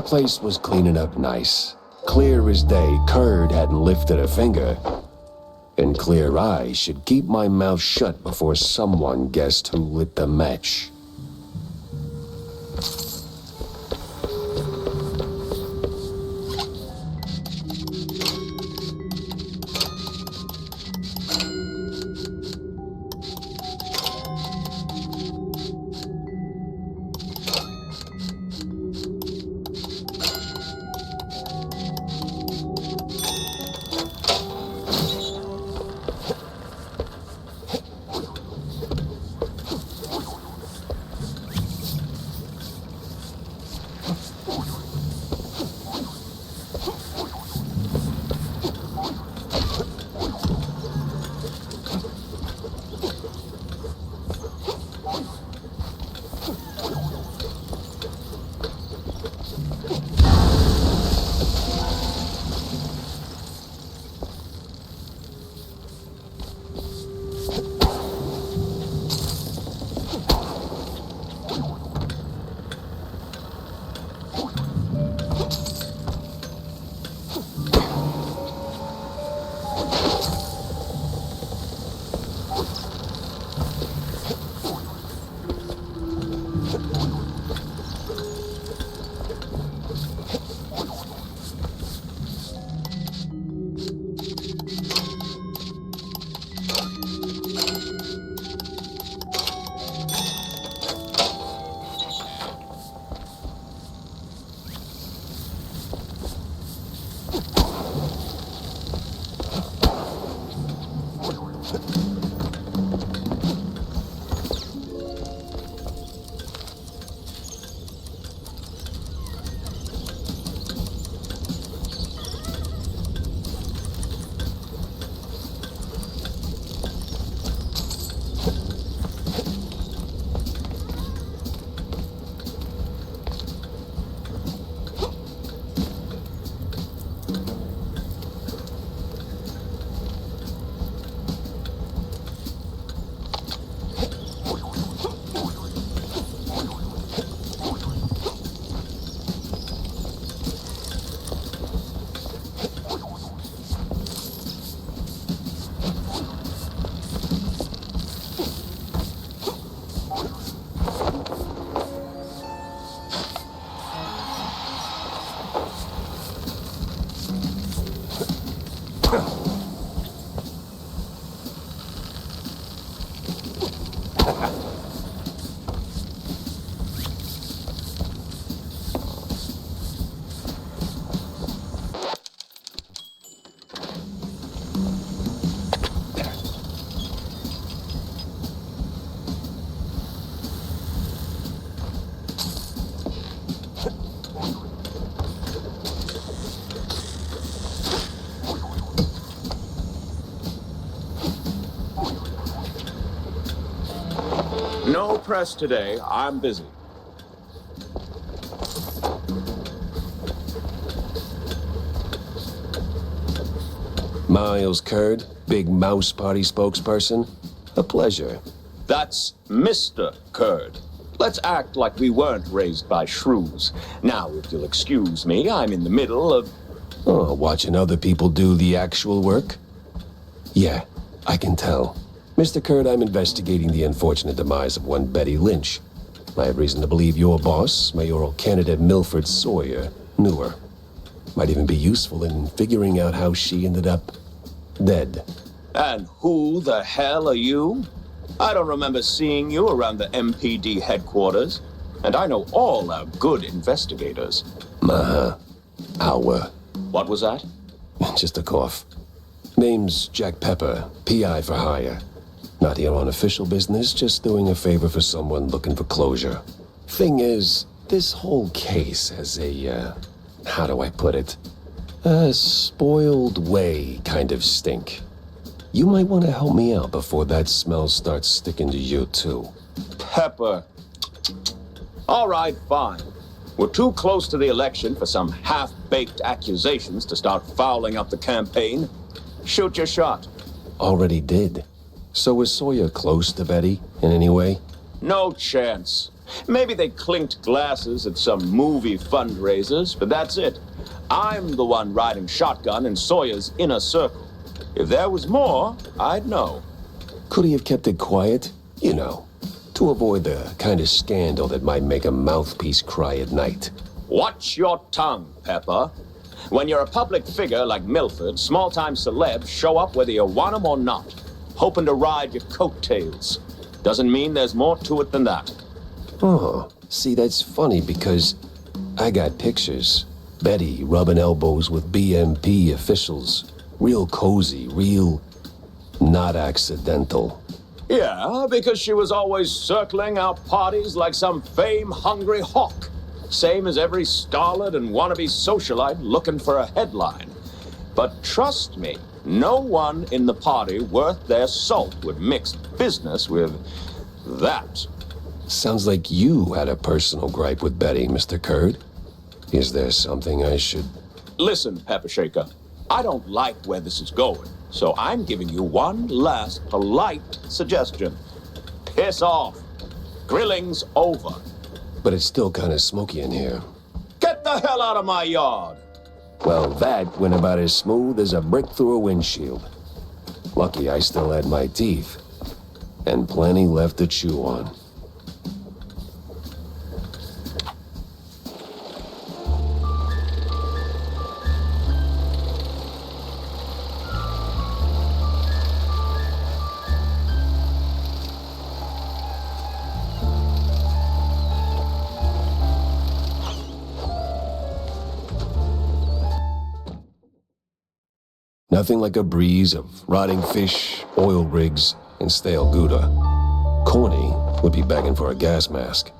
That place was cleaning up nice. Clear as day, Curd hadn't lifted a finger. And clear eyes should keep my mouth shut before someone guessed who lit the match. No press today. I'm busy. Miles Curd, Big Mouse Party spokesperson. A pleasure. That's Mr. Curd. Let's act like we weren't raised by shrews. Now, if you'll excuse me, I'm in the middle of... Oh, watching other people do the actual work? Yeah, I can tell. Mr. Curd, I'm investigating the unfortunate demise of one Betty Lynch. I have reason to believe your boss, mayoral candidate Milford Sawyer, knew her. Might even be useful in figuring out how she ended up dead. And who the hell are you? I don't remember seeing you around the MPD headquarters. And I know all our good investigators. Our. What was that? Just a cough. Name's Jack Pepper, PI for hire. Not here on official business, just doing a favor for someone looking for closure. Thing is, this whole case has a, how do I put it? A spoiled way kind of stink. You might want to help me out before that smell starts sticking to you too. Pepper. All right, fine. We're too close to the election for some half-baked accusations to start fouling up the campaign. Shoot your shot. Already did. So is Sawyer close to Betty in any way? No chance. Maybe they clinked glasses at some movie fundraisers, but that's it. I'm the one riding shotgun in Sawyer's inner circle. If there was more, I'd know. Could he have kept it quiet? You know, to avoid the kind of scandal that might make a mouthpiece cry at night. Watch your tongue, Pepper. When you're a public figure like Milford, small-time celebs show up whether you want them or not, hoping to ride your coattails. Doesn't mean there's more to it than that. Oh, see, that's funny because I got pictures. Betty rubbing elbows with BMP officials. Real cozy, real not accidental. Yeah, because she was always circling our parties like some fame-hungry hawk. Same as every starlet and wannabe socialite looking for a headline. But trust me, no one in the party worth their salt would mix business with that. Sounds like you had a personal gripe with Betty, Mr. Curd. Is there something I should... Listen, Pepper Shaker, I don't like where this is going, so I'm giving you one last polite suggestion. Piss off. Grilling's over. But it's still kind of smoky in here. Get the hell out of my yard! Well, that went about as smooth as a brick through a windshield. Lucky I still had my teeth. And plenty left to chew on. Nothing like a breeze of rotting fish, oil rigs, and stale Gouda. Corny would be begging for a gas mask.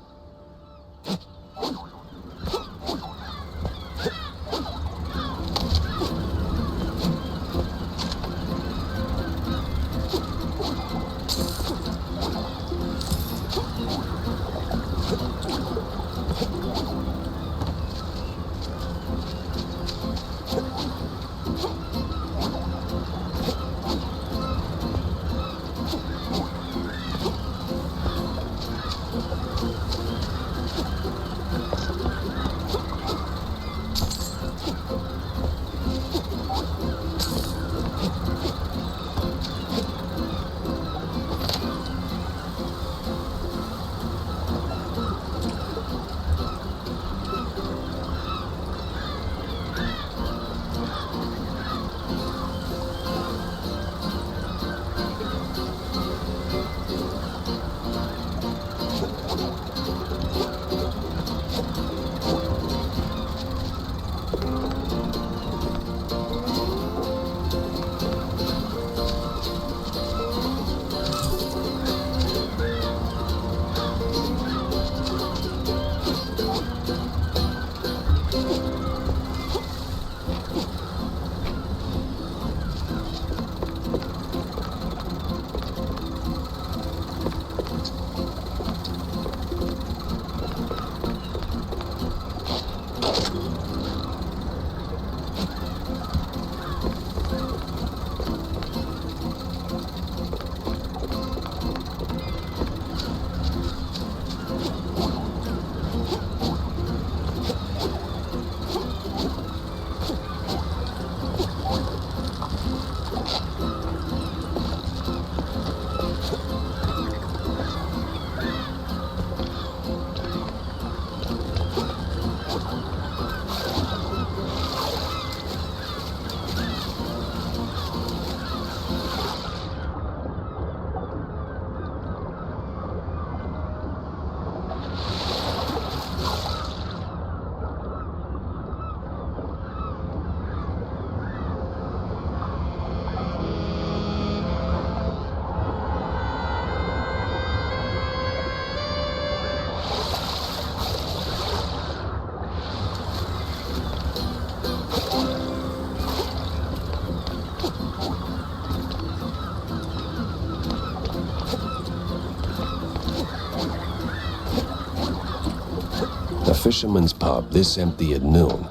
A fisherman's pub this empty at noon.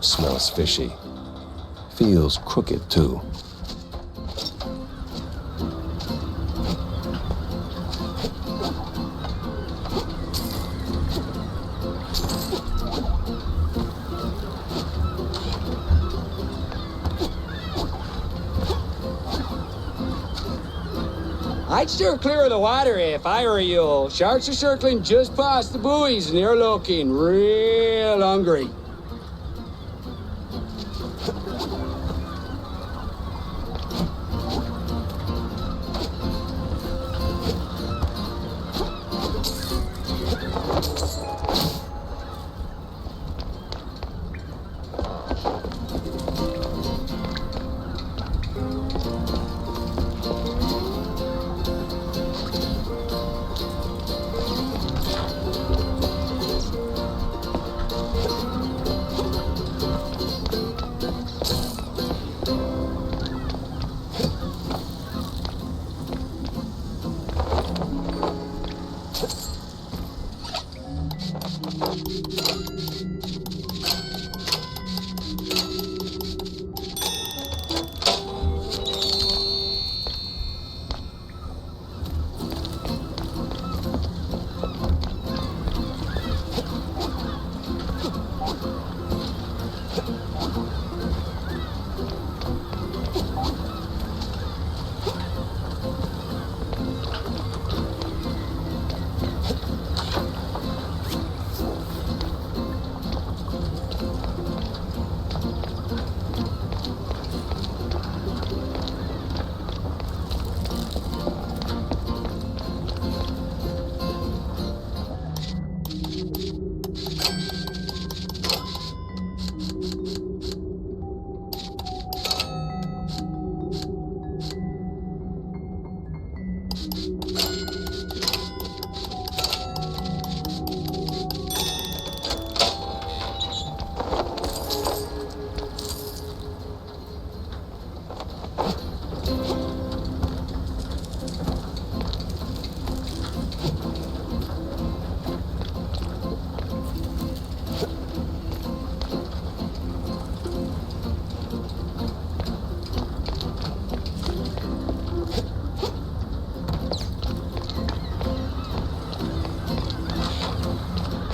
Smells fishy. Feels crooked, too. I'd steer clear of the water if I were you. Sharks are circling just past the buoys, and they're looking real hungry.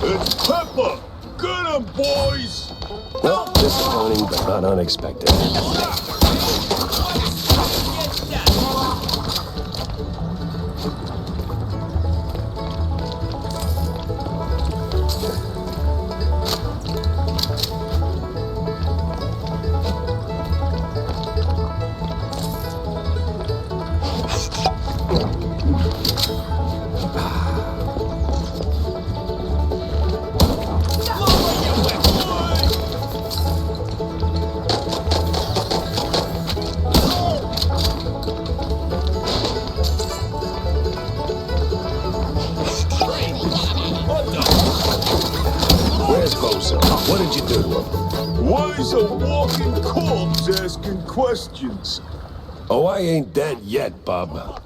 It's Pepper! Get him, boys! Well, disappointing, but not unexpected. Where's Bozo? What did you do to him? Why's a walking corpse asking questions? Oh, I ain't dead yet, bub.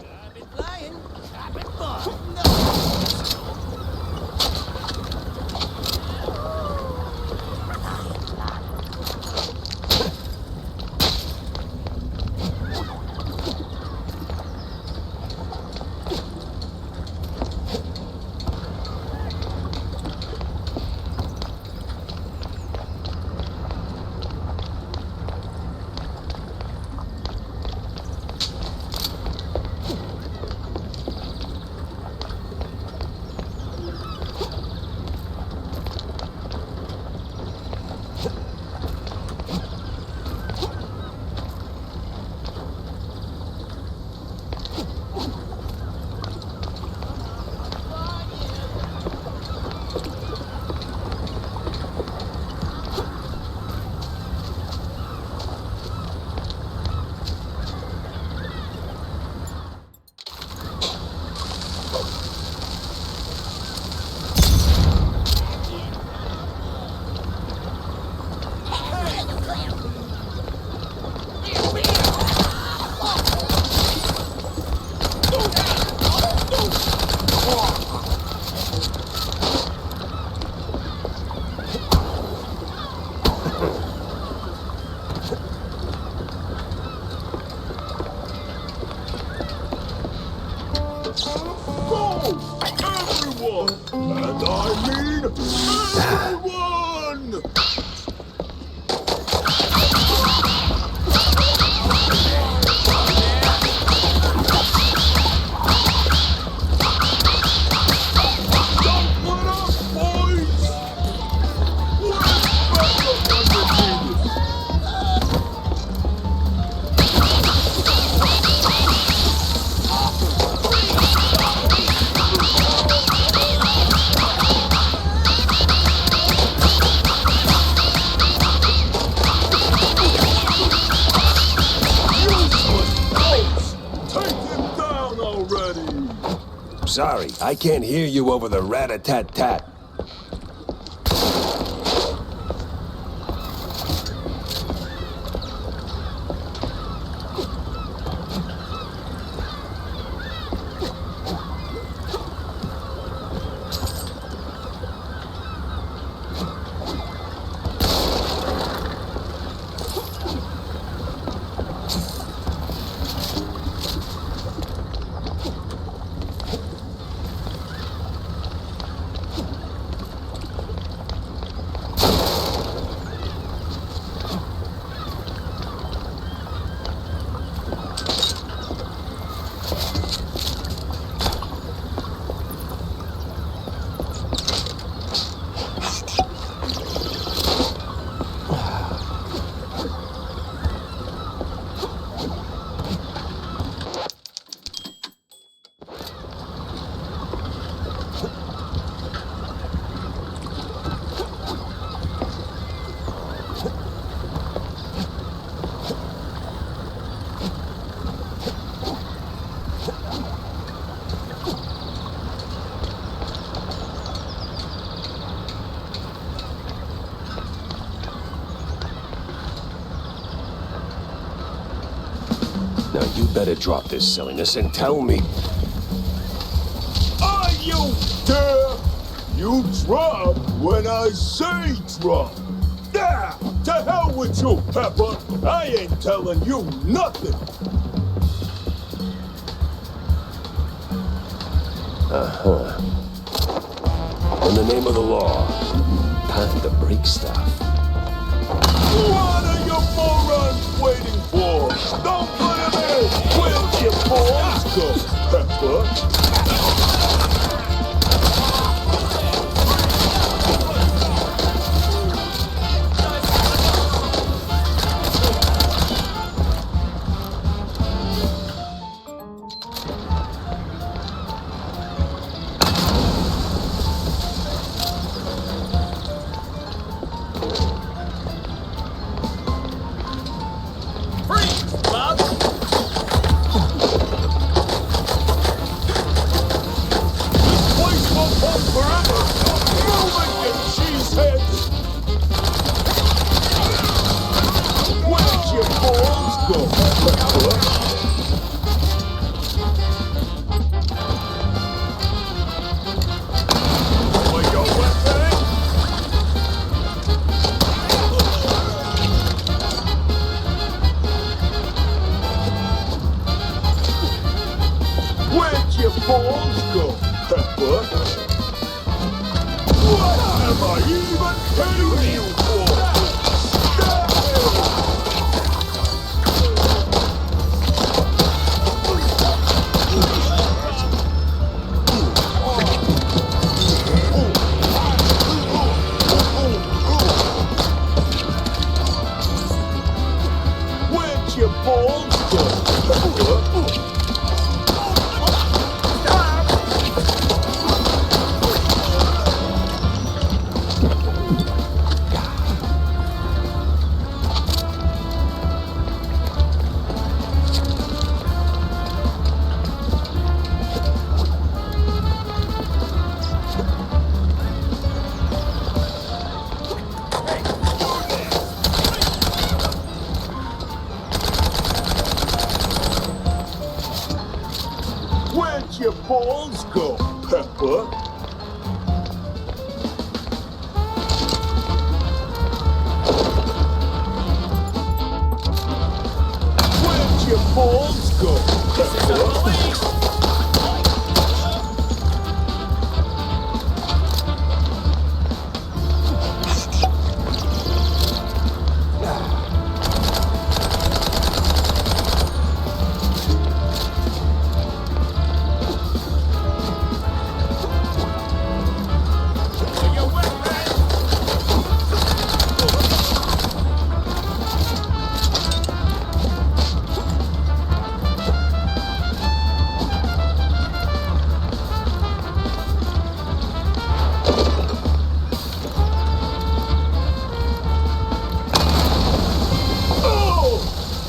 Everyone! And I mean everyone! Sorry, I can't hear you over the rat-a-tat-tat. Now you better drop this silliness and tell me. Are you dare? You drop when I say drop. Yeah, to hell with you, Pepper. I ain't telling you nothing. In the name of the law, time to break stuff. What are you morons waiting for? Don't put him in! Where'd your balls go, Pepper? Where'd your balls go, Pepper? Where'd your balls go, Pepper?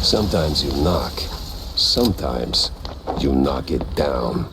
Sometimes you knock. Sometimes you knock it down.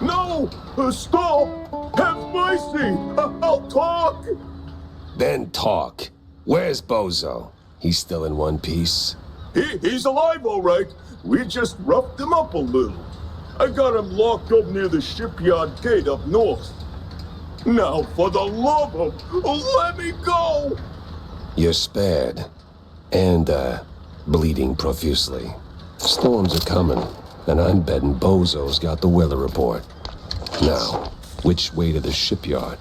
No! Stop! Have mercy! I'll talk! Then talk. Where's Bozo? He's still in one piece? He's alive, all right. We just roughed him up a little. I got him locked up near the shipyard gate up north. Now, for the love of... let me go! You're spared. And, bleeding profusely. Storms are coming, and I'm betting Bozo's got the weather report. Now, which way to the shipyard?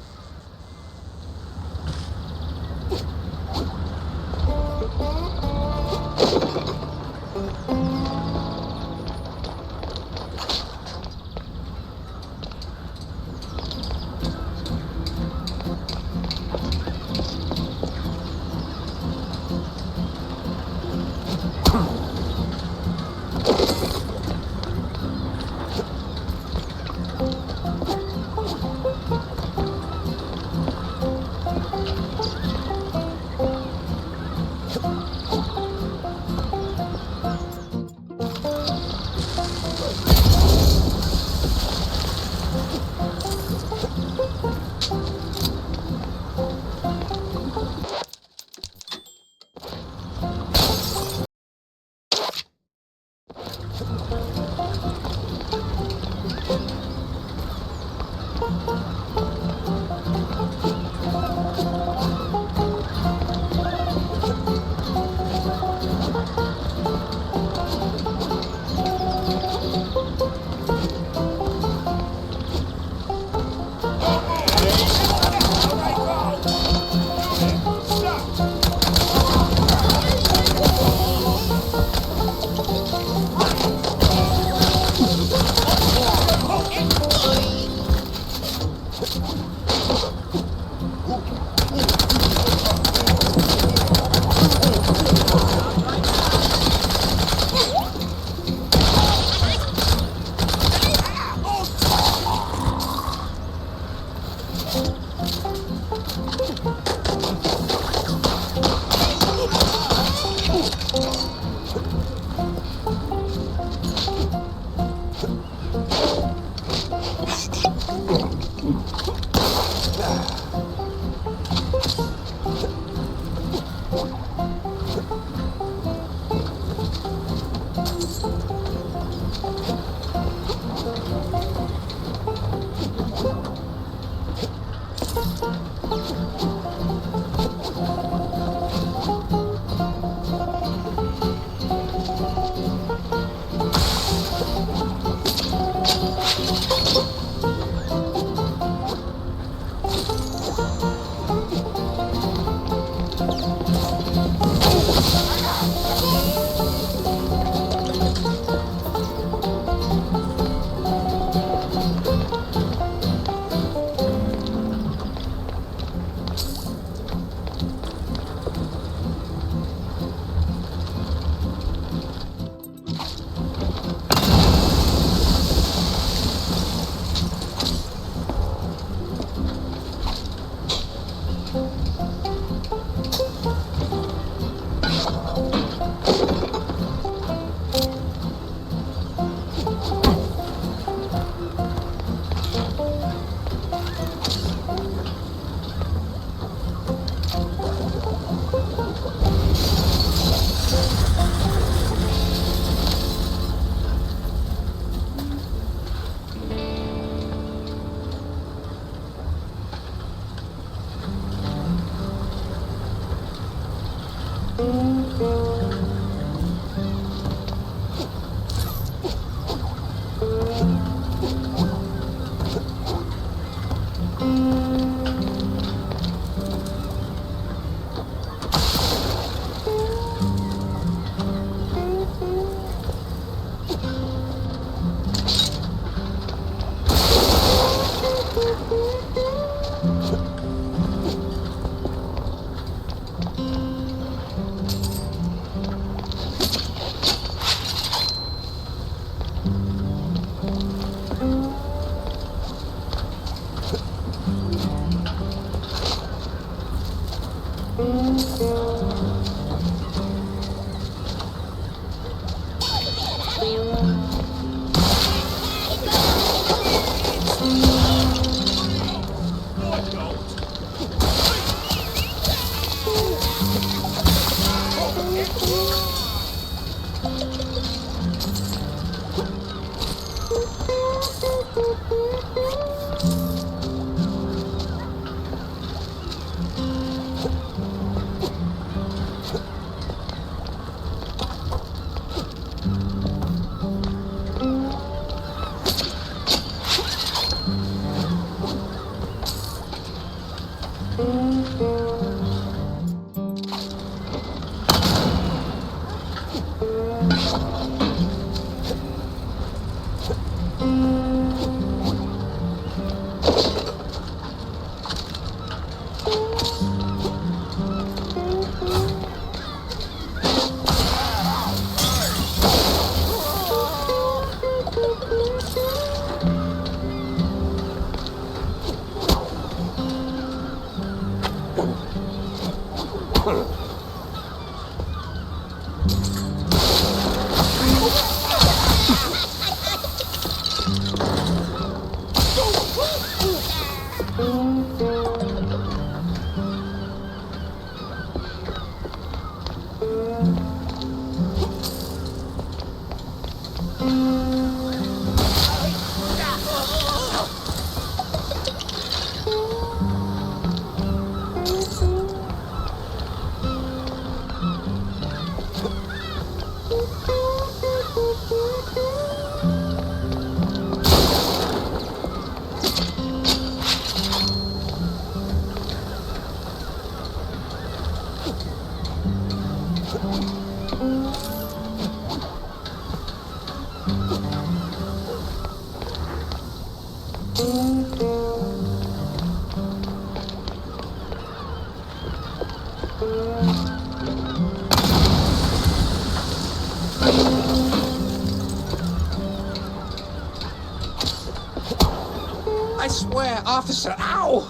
I swear, officer, ow!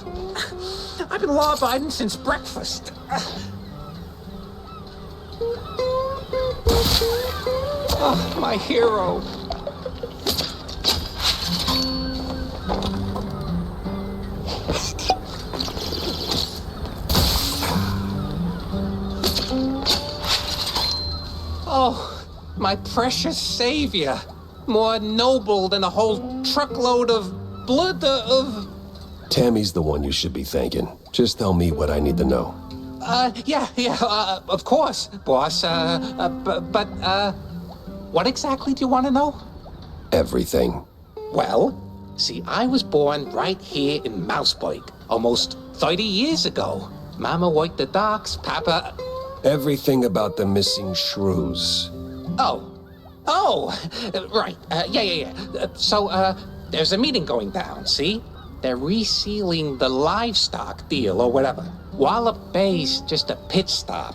I've been law-abiding since breakfast. Oh, my hero. Oh, my precious savior. More noble than a whole truckload of blood of... Tammy's the one you should be thanking. Just tell me what I need to know. Of course, boss. What exactly do you want to know? Everything. Well, see, I was born right here in Mouseburg, almost 30 years ago. Mama worked the docks, Papa... Everything about the missing shrews. Right. So, there's a meeting going down, see? They're resealing the livestock deal or whatever. Wallop Bay's just a pit stop.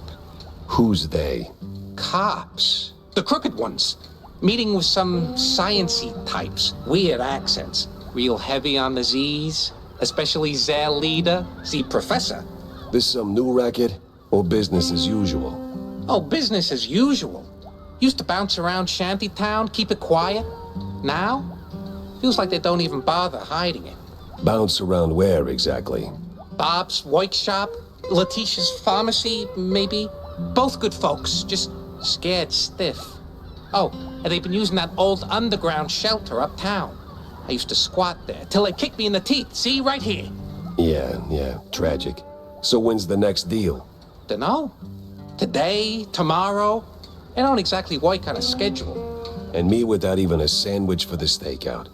Who's they? Cops. The crooked ones. Meeting with some science-y types. Weird accents. Real heavy on the Z's. Especially their leader, the professor. This some new racket or business as usual? Oh, business as usual. Used to bounce around Shantytown, keep it quiet. Now, feels like they don't even bother hiding it. Bounce around where exactly? Bob's workshop, Letitia's pharmacy, maybe. Both good folks, just scared stiff. Oh, and they've been using that old underground shelter uptown. I used to squat there till they kicked me in the teeth. See, right here. Yeah, tragic. So when's the next deal? Dunno. Today, tomorrow. They don't exactly work on a schedule. And me without even a sandwich for the stakeout.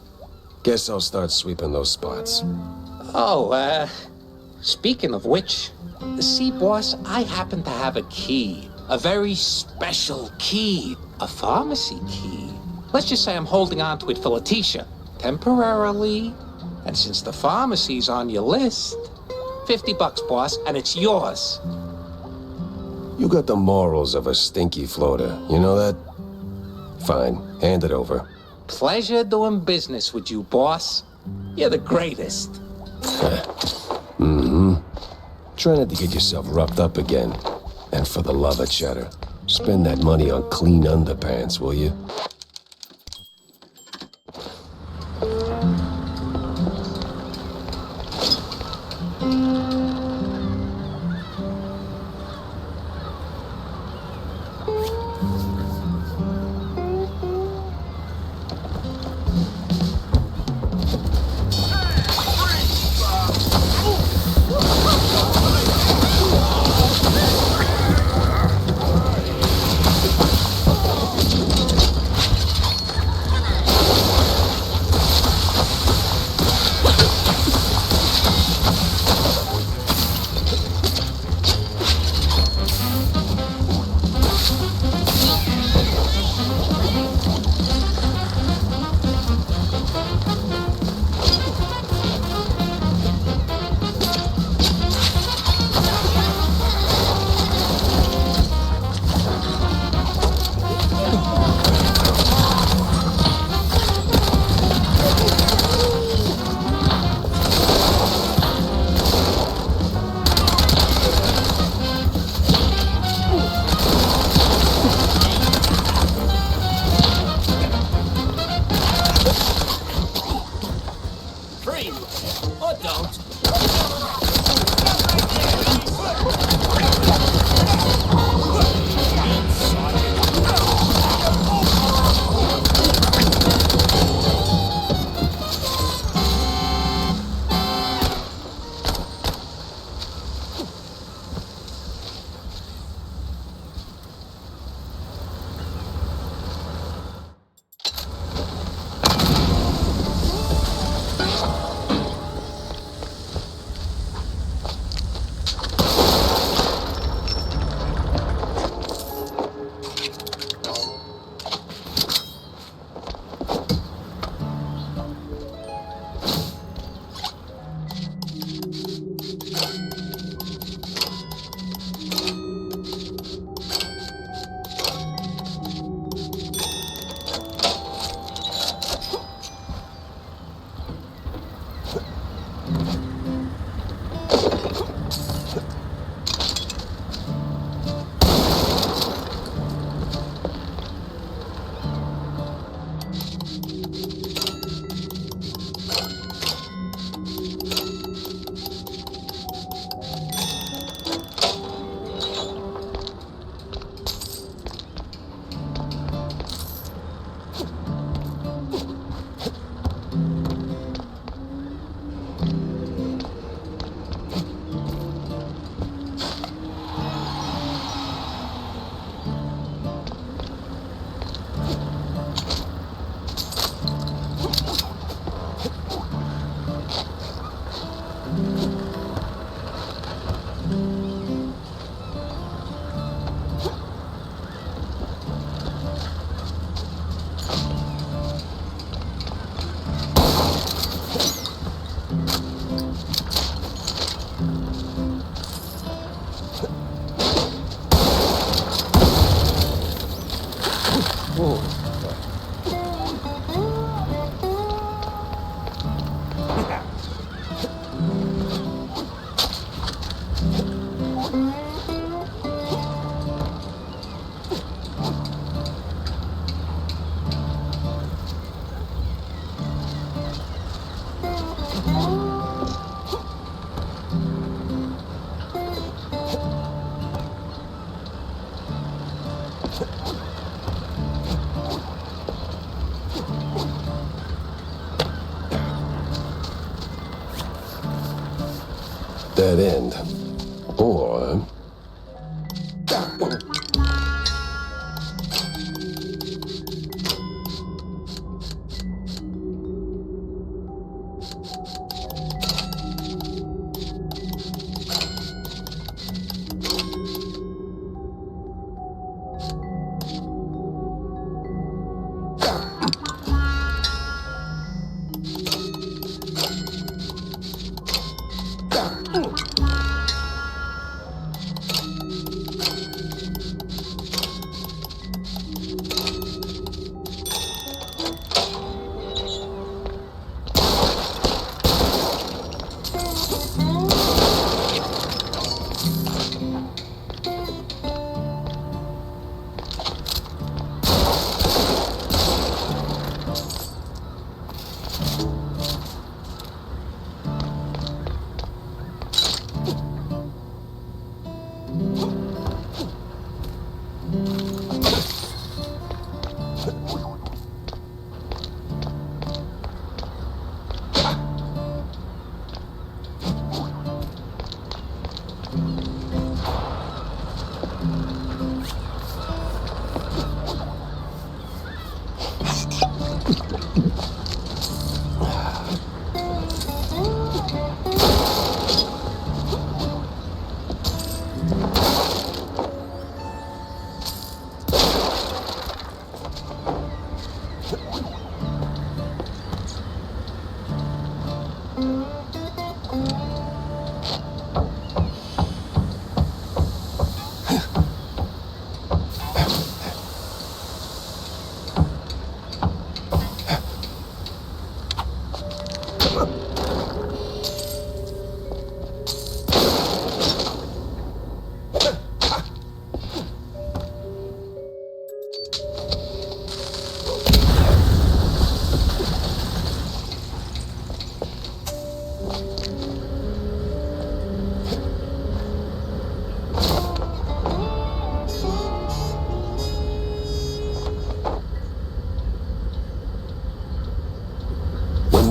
Guess I'll start sweeping those spots. Oh, speaking of which, see, boss, I happen to have a key. A very special key. A pharmacy key. Let's just say I'm holding on to it for Letitia. Temporarily. And since the pharmacy's on your list, $50, boss, and it's yours. You got the morals of a stinky floater, you know that? Fine, hand it over. Pleasure doing business with you, boss. You're the greatest. Try not to get yourself roughed up again. And for the love of cheddar, spend that money on clean underpants, will you? Or don't. Dead end. Or...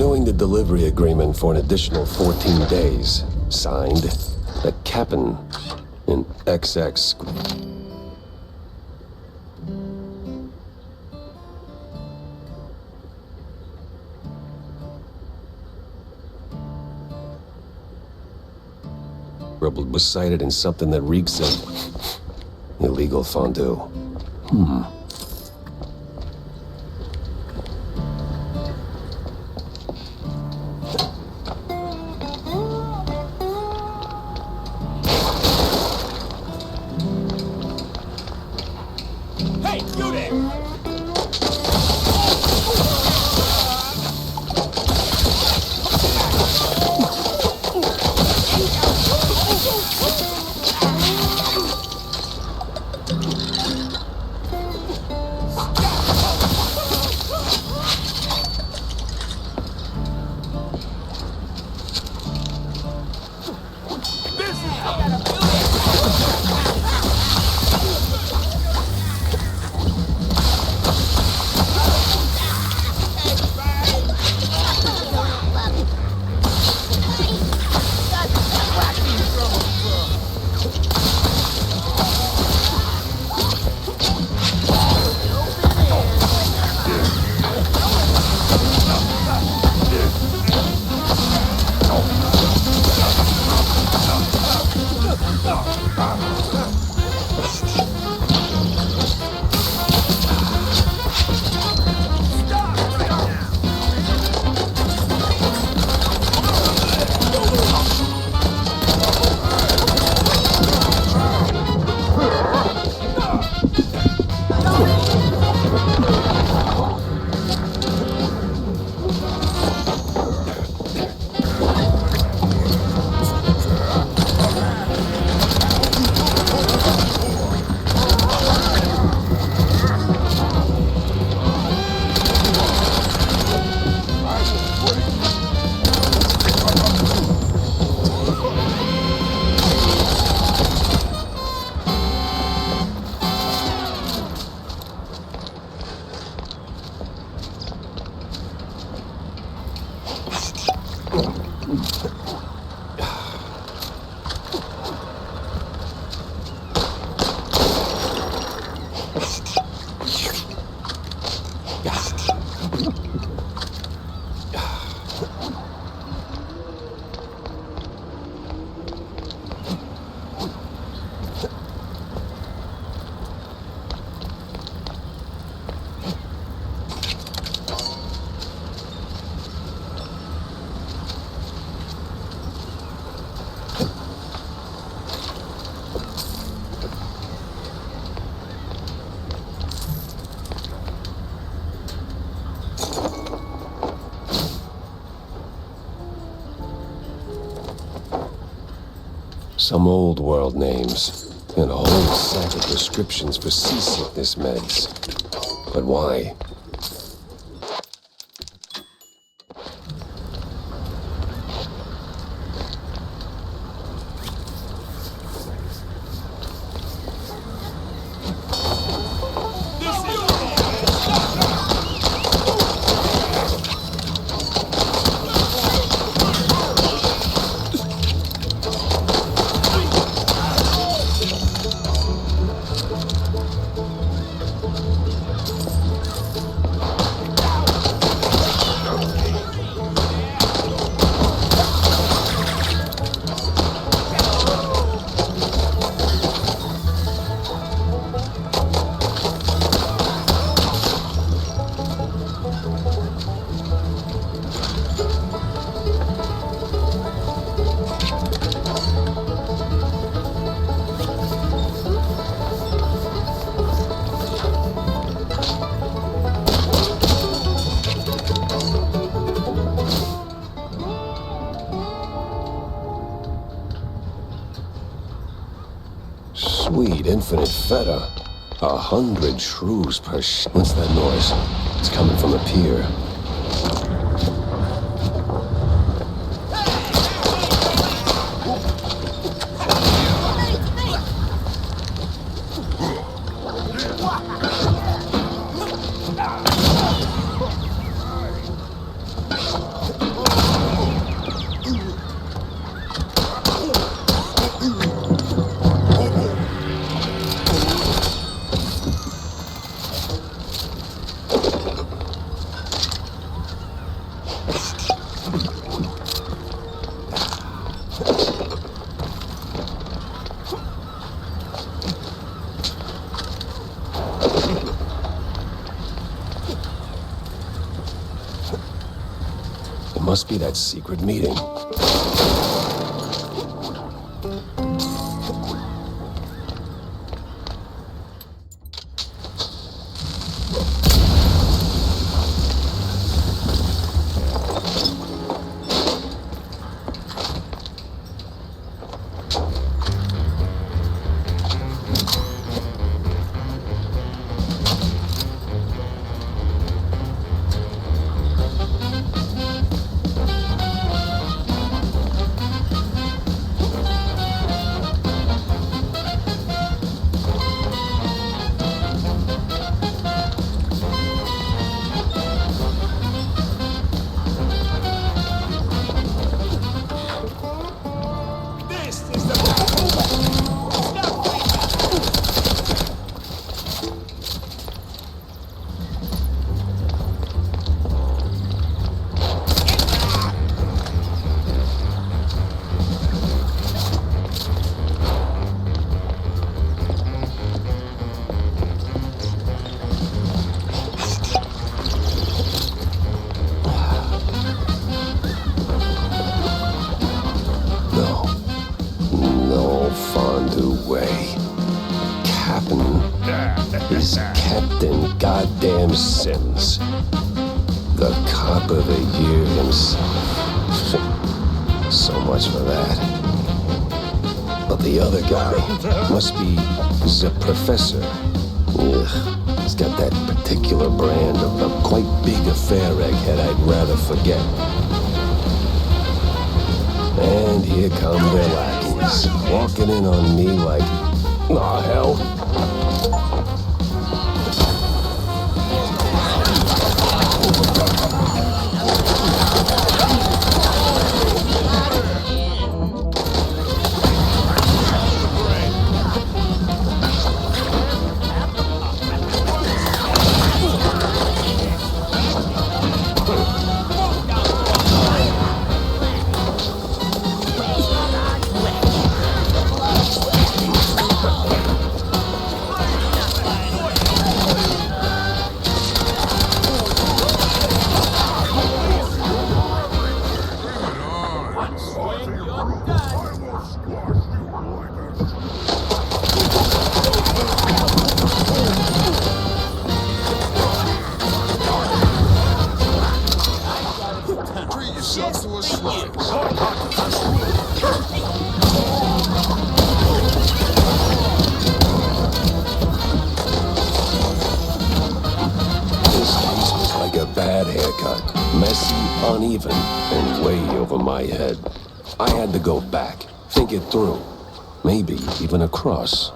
Renewing the delivery agreement for an additional 14 days. Signed, the Cap'n in XX. Was cited in something that reeks of illegal fondue. Hey, you there! Some old world names, and a whole set of prescriptions for seasickness meds. But why? Sweet infinite feta. 100 shrews per What's that noise? It's coming from the pier. It must be that secret meeting. Is Captain Goddamn Sims, the cop of the year himself. So much for that. But the other guy must be the professor. Ugh, he's got that particular brand of the quite big affair egghead I'd rather forget. And here come their lackeys, walking in on me like, aw, hell. Bad haircut, messy, uneven, and way over my head. I had to go back, think it through, maybe even across.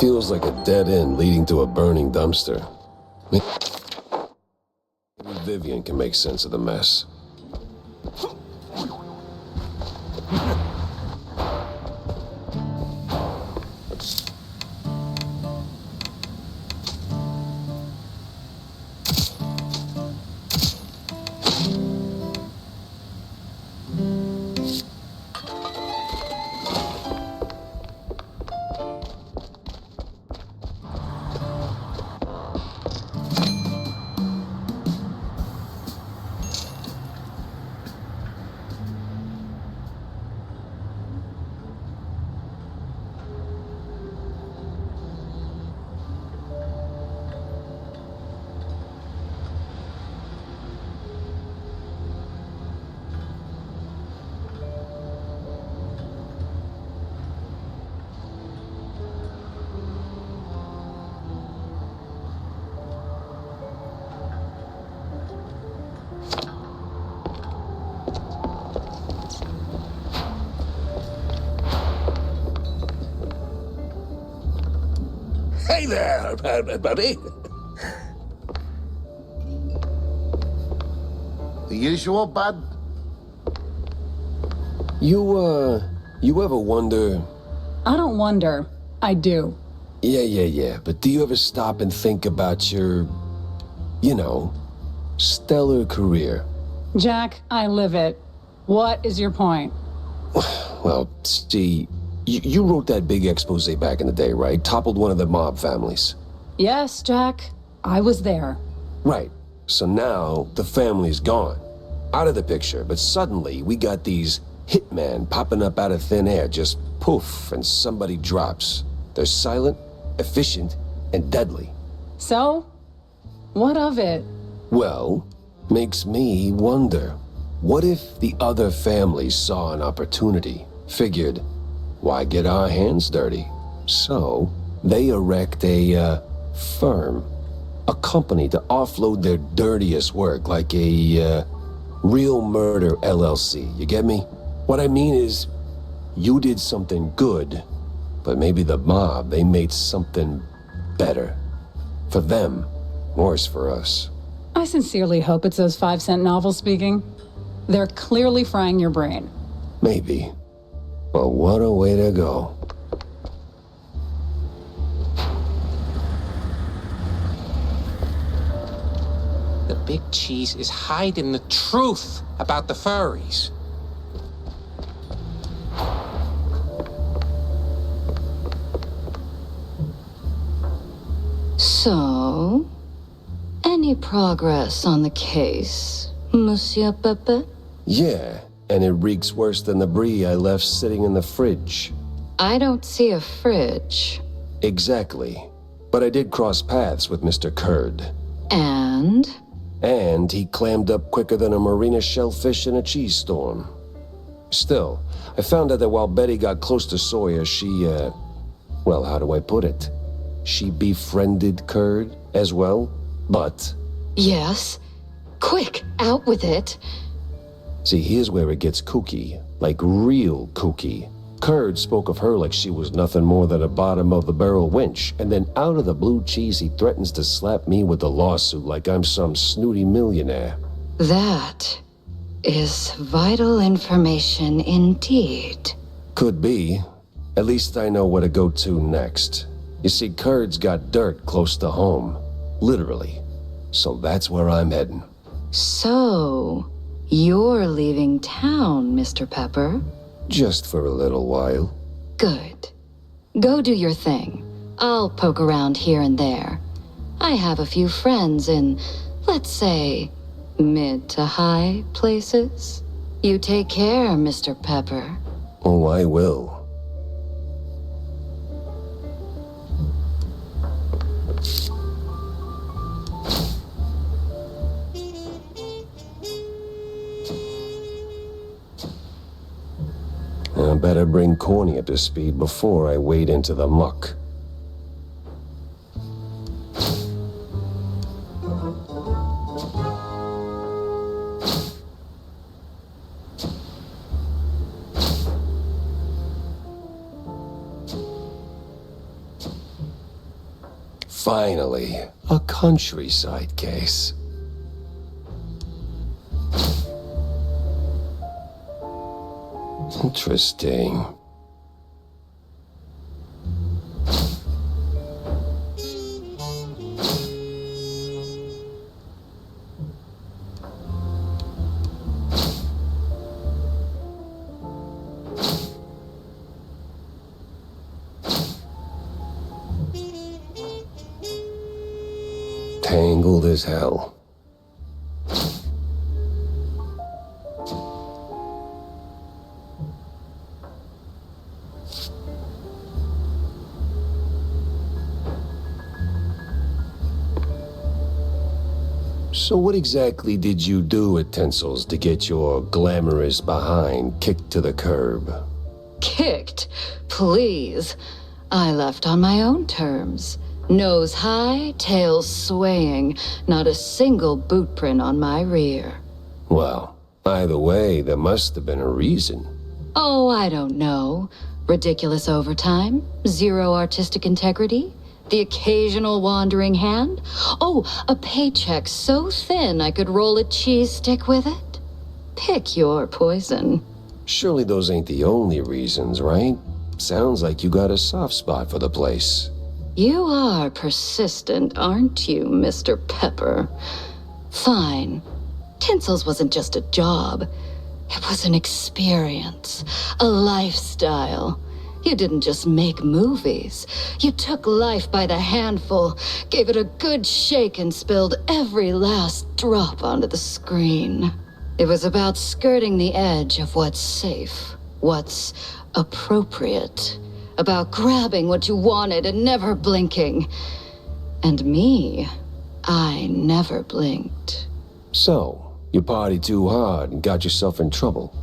Feels like a dead end leading to a burning dumpster. Maybe Vivian can make sense of the mess. Hey there, buddy. The usual, bud? You ever wonder... I don't wonder. I do. Yeah. But do you ever stop and think about your, stellar career? Jack, I live it. What is your point? Well, see, you wrote that big expose back in the day, right? Toppled one of the mob families. Yes, Jack. I was there. Right. So now the family's gone. Out of the picture, but suddenly we got these hitmen popping up out of thin air, just poof, and somebody drops. They're silent, efficient, and deadly. So? What of it? Well, makes me wonder. What if the other families saw an opportunity, figured, why get our hands dirty? So, they erect a, firm. A company to offload their dirtiest work, like a, Real Murder LLC. You get me? What I mean is, you did something good, but maybe the mob, they made something better. For them, worse for us. I sincerely hope it's those 5-cent novels speaking. They're clearly frying your brain. Maybe. But what a way to go. The big cheese is hiding the truth about the furries. So, any progress on the case, Monsieur Pepe? Yeah, and it reeks worse than the brie I left sitting in the fridge. I don't see a fridge. Exactly. But I did cross paths with Mr. Curd. And? And he clammed up quicker than a marina shellfish in a cheese storm. Still, I found out that while Betty got close to Sawyer, she, well, how do I put it? She befriended Curd as well, but... Yes. Quick, out with it. See, here's where it gets kooky. Like real kooky. Curd spoke of her like she was nothing more than a bottom-of-the-barrel wench, and then out of the blue cheese he threatens to slap me with a lawsuit like I'm some snooty millionaire. That is vital information indeed. Could be. At least I know where to go to next. You see, Curd's got dirt close to home. Literally. So that's where I'm heading. So, you're leaving town, Mr. Pepper? Just for a little while. Good. Go do your thing. I'll poke around here and there. I have a few friends in, let's say, mid to high places. You take care, Mr. Pepper. Oh, I will. I better bring Corny up to speed before I wade into the muck. Finally, a countryside case. Interesting. Tangled as hell. So what exactly did you do at Tensel's to get your glamorous behind kicked to the curb? Kicked? Please. I left on my own terms. Nose high, tail swaying, not a single boot print on my rear. Well, either way, there must have been a reason. Oh, I don't know. Ridiculous overtime? Zero artistic integrity? The occasional wandering hand? Oh, a paycheck so thin I could roll a cheese stick with it? Pick your poison. Surely those ain't the only reasons, right? Sounds like you got a soft spot for the place. You are persistent, aren't you, Mr. Pepper? Fine. Tinsel's wasn't just a job. It was an experience, a lifestyle. You didn't just make movies. You took life by the handful, gave it a good shake, and spilled every last drop onto the screen. It was about skirting the edge of what's safe, what's appropriate, about grabbing what you wanted and never blinking. And me, I never blinked. So, you partied too hard and got yourself in trouble.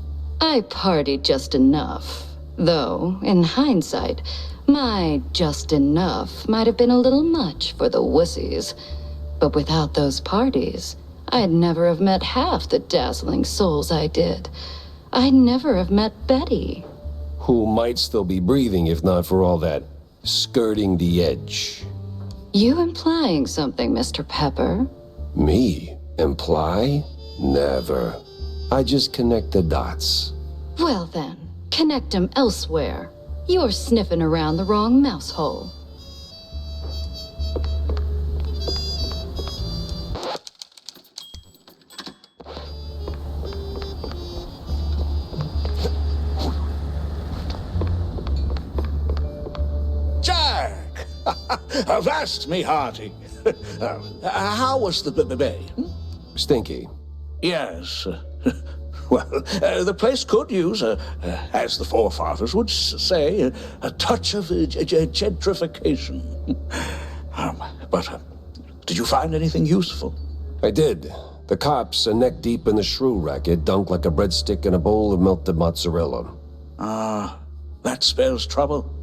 I partied just enough. Though, in hindsight, my just enough might have been a little much for the wussies. But without those parties, I'd never have met half the dazzling souls I did. I'd never have met Betty. Who might still be breathing if not for all that skirting the edge. You implying something, Mr. Pepper? Me? Imply? Never. I just connect the dots. Well then, connect them elsewhere. You're sniffing around the wrong mouse hole. Jack! Avast me hearty. How was the bay? Stinky. Yes. Well, the place could use, as the forefathers would say, a touch of gentrification. But did you find anything useful? I did. The cops are neck deep in the shrew racket, dunked like a breadstick in a bowl of melted mozzarella. That spells trouble.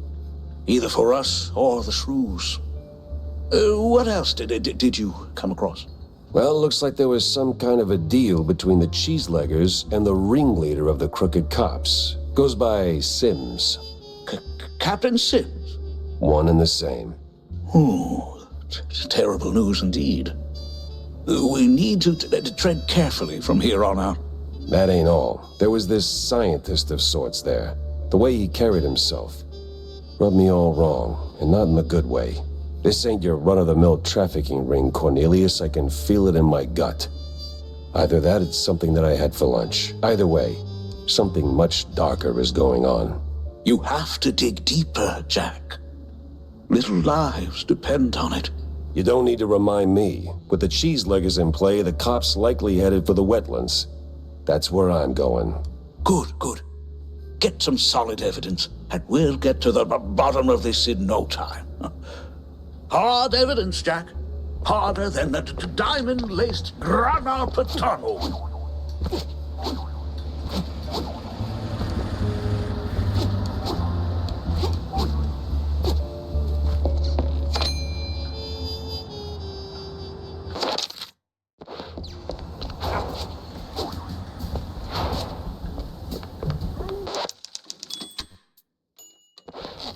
Either for us or the shrews. What else did you come across? Well, looks like there was some kind of a deal between the cheeseleggers and the ringleader of the crooked cops. Goes by Sims. Captain Sims? One and the same. Terrible news indeed. We need to tread carefully from here on out. That ain't all. There was this scientist of sorts there. The way he carried himself rubbed me all wrong, and not in a good way. This ain't your run-of-the-mill trafficking ring, Cornelius. I can feel it in my gut. Either that, it's something that I had for lunch. Either way, something much darker is going on. You have to dig deeper, Jack. Little lives depend on it. You don't need to remind me. With the cheeseleggers in play, the cops likely headed for the wetlands. That's where I'm going. Good. Get some solid evidence, and we'll get to the bottom of this in no time. Hard evidence, Jack. Harder than the diamond-laced grana padano.